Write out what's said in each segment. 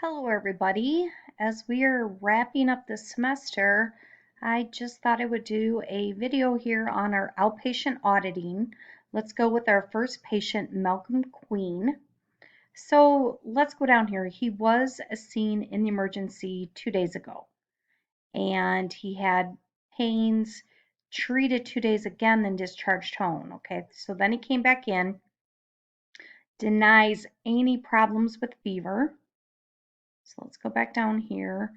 Hello, everybody. As we are wrapping up the semester, I just thought I would do a video here on our outpatient auditing. Let's go with our first patient, Malcolm Queen. So let's go down here. He was seen in the emergency 2 days ago, and he had pains, treated 2 days again, then discharged home. Okay, so then he came back in, denies any problems with fever. So let's go back down here.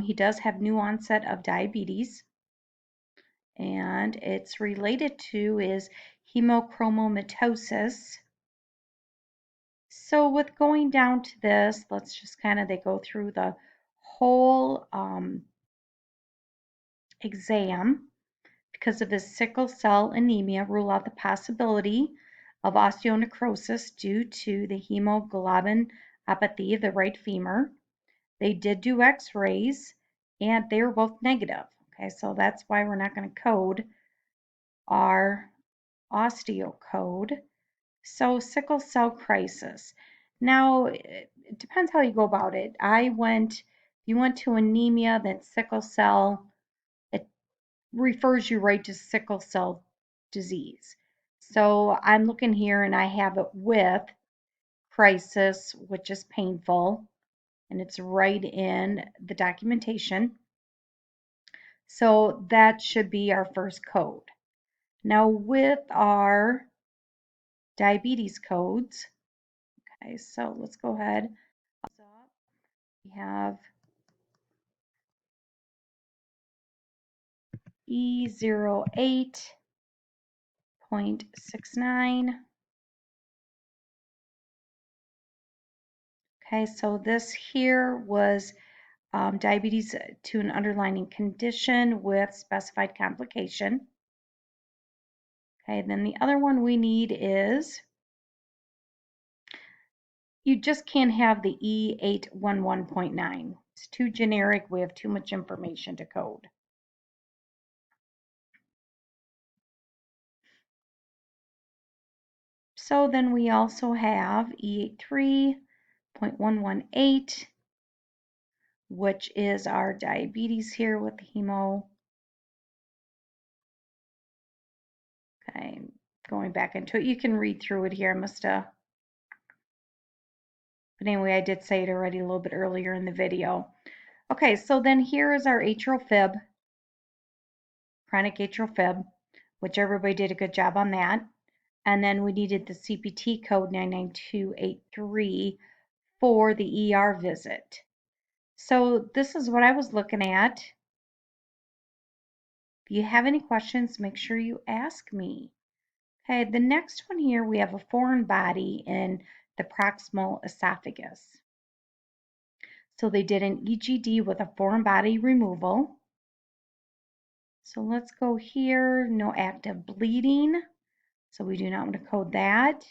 He does have new onset of diabetes, and it's related to is hemochromatosis. So with going down to this, let's just they go through the whole exam. Because of his sickle cell anemia, rule out the possibility of osteonecrosis due to the hemoglobinopathy of the right femur. They did do x-rays and they were both negative. Okay, so that's why we're not going to code our osteo code. So sickle cell crisis. Now, it depends how you go about it. If you went to anemia, then sickle cell, it refers you right to sickle cell disease. So I'm looking here and I have it with crisis, which is painful, and it's right in the documentation. So that should be our first code. Now with our diabetes codes, okay, so let's go ahead. We have E08.69. Okay, so this here was diabetes to an underlying condition with specified complication. Okay, then the other one we need is, you just can't have the E811.9. It's too generic. We have too much information to code. So then we also have E83.118, which is our diabetes here with the hemo. Okay, going back into it. You can read through it here. But anyway, I did say it already a little bit earlier in the video. Okay, so then here is our atrial fib, chronic atrial fib, which everybody did a good job on that. And then we needed the CPT code 99283 for the ER visit. So this is what I was looking at. If you have any questions, make sure you ask me. Okay, the next one here, we have a foreign body in the proximal esophagus. So they did an EGD with a foreign body removal. So let's go here, no active bleeding. So we do not want to code that.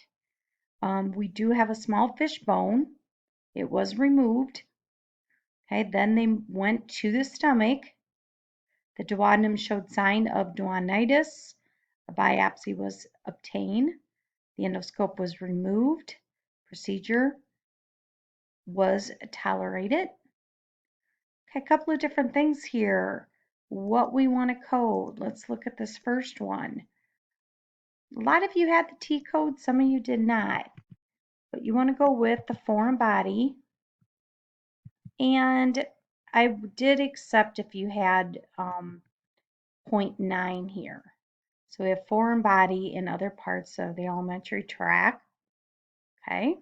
We do have a small fish bone. It was removed. Okay, then they went to the stomach. The duodenum showed sign of duodenitis. A biopsy was obtained. The endoscope was removed. Procedure was tolerated. Okay, a couple of different things here. What we want to code. Let's look at this first one. A lot of you had the T code, some of you did not. But you want to go with the foreign body. And I did accept if you had 0.9 here. So we have foreign body in other parts of the alimentary tract. Okay.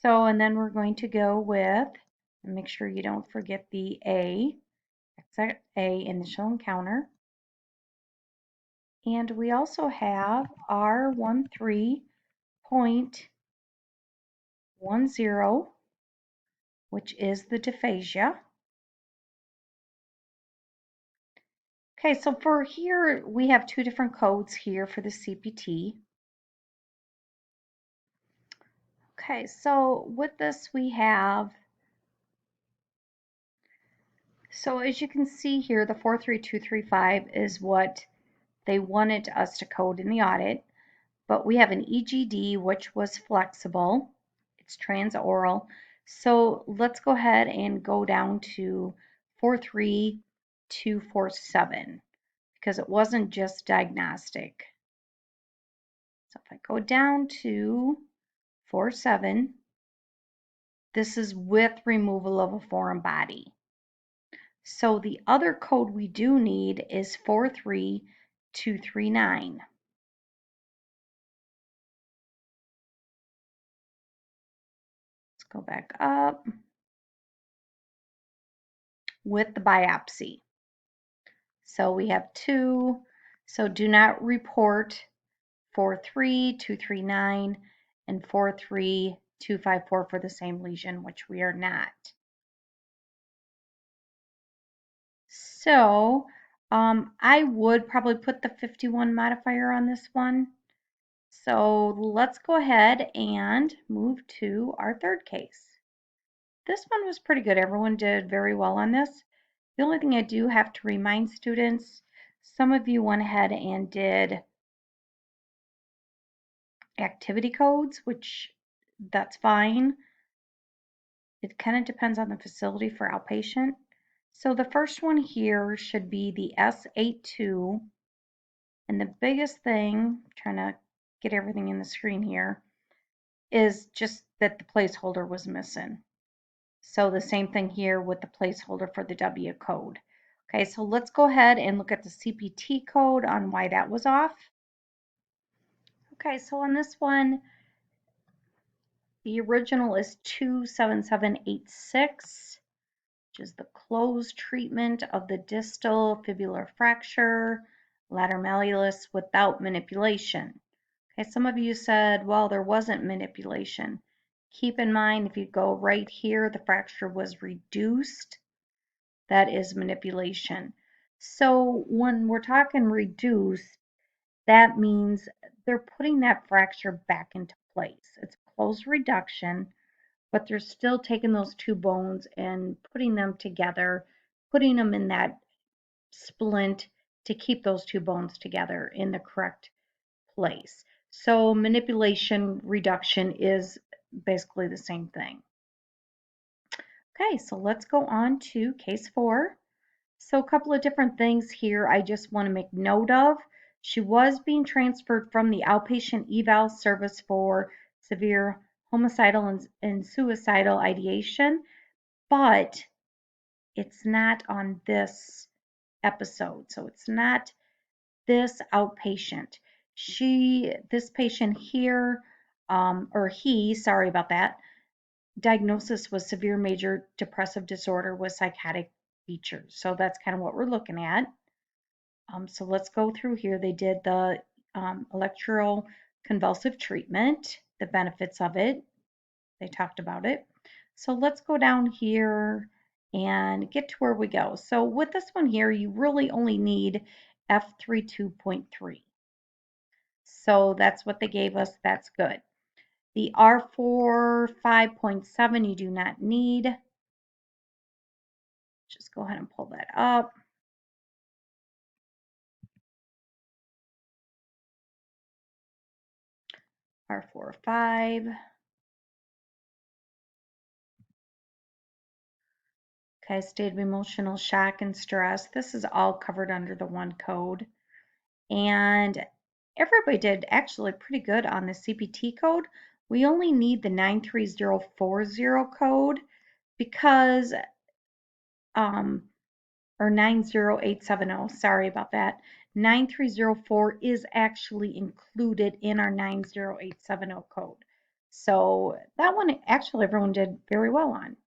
So, and then we're going to go with, and make sure you don't forget the A, except A, initial encounter. And we also have R13.10, which is the dysphagia. Okay, so for here, we have two different codes here for the CPT. Okay, so with this we have, so as you can see here, the 43235 is what they wanted us to code in the audit, but we have an EGD which was flexible. It's transoral. So let's go ahead and go down to 43247 because it wasn't just diagnostic. So if I go down to 47, this is with removal of a foreign body. So the other code we do need is 43239. Let's go back up with the biopsy. So we have 2. So do not report 43239 and 43254 for the same lesion, which we are not. So I would probably put the 51 modifier on this one. So let's go ahead and move to our third case. This one was pretty good. Everyone did very well on this. The only thing I do have to remind students, some of you went ahead and did activity codes, which that's fine. It kind of depends on the facility for outpatient. So the first one here should be the S82. And the biggest thing, I'm trying to get everything in the screen here, is just that the placeholder was missing. So the same thing here with the placeholder for the W code. Okay, so let's go ahead and look at the CPT code on why that was off. Okay, so on this one, the original is 27786, which is the closed treatment of the distal fibular fracture, lateral malleolus without manipulation. Okay, some of you said, well, there wasn't manipulation. Keep in mind, if you go right here, the fracture was reduced. That is manipulation. So when we're talking reduced, that means they're putting that fracture back into place. It's a closed reduction, but they're still taking those two bones and putting them together, putting them in that splint to keep those two bones together in the correct place. So manipulation reduction is basically the same thing. Okay, so let's go on to case 4. So a couple of different things here I just want to make note of. She was being transferred from the outpatient eval service for severe homicidal and suicidal ideation, but it's not on this episode. So it's not this outpatient. This patient here, or he, sorry about that, diagnosis was severe major depressive disorder with psychotic features. So that's kind of what we're looking at. So let's go through here. They did the electroconvulsive treatment, the benefits of it. They talked about it. So let's go down here and get to where we go. So with this one here, you really only need F32.3. So that's what they gave us. That's good. The R4 5.7 you do not need. Just go ahead and pull that up. R4 5. Okay, state of emotional shock and stress. This is all covered under the one code. And everybody did actually pretty good on the CPT code. We only need the 93040 code because, or 90870, sorry about that. 9304 is actually included in our 90870 code. So that one actually everyone did very well on.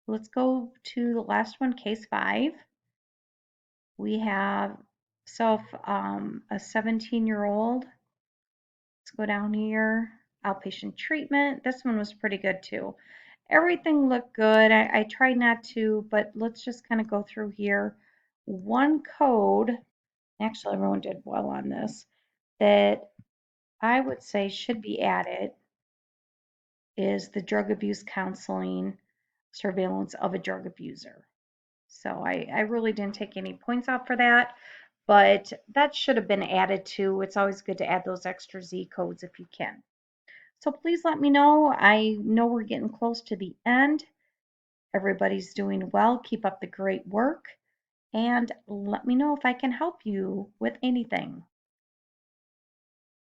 Let's go to the last one, case 5. We have a 17-year-old. Let's go down here. Outpatient treatment. This one was pretty good too. Everything looked good. I tried not to, but let's just kind of go through here. One code, actually everyone did well on this, that I would say should be added is the drug abuse counseling surveillance of a drug abuser. So I really didn't take any points out for that, but that should have been added too. It's always good to add those extra Z codes if you can. So please let me know. I know we're getting close to the end. Everybody's doing well. Keep up the great work. And let me know if I can help you with anything.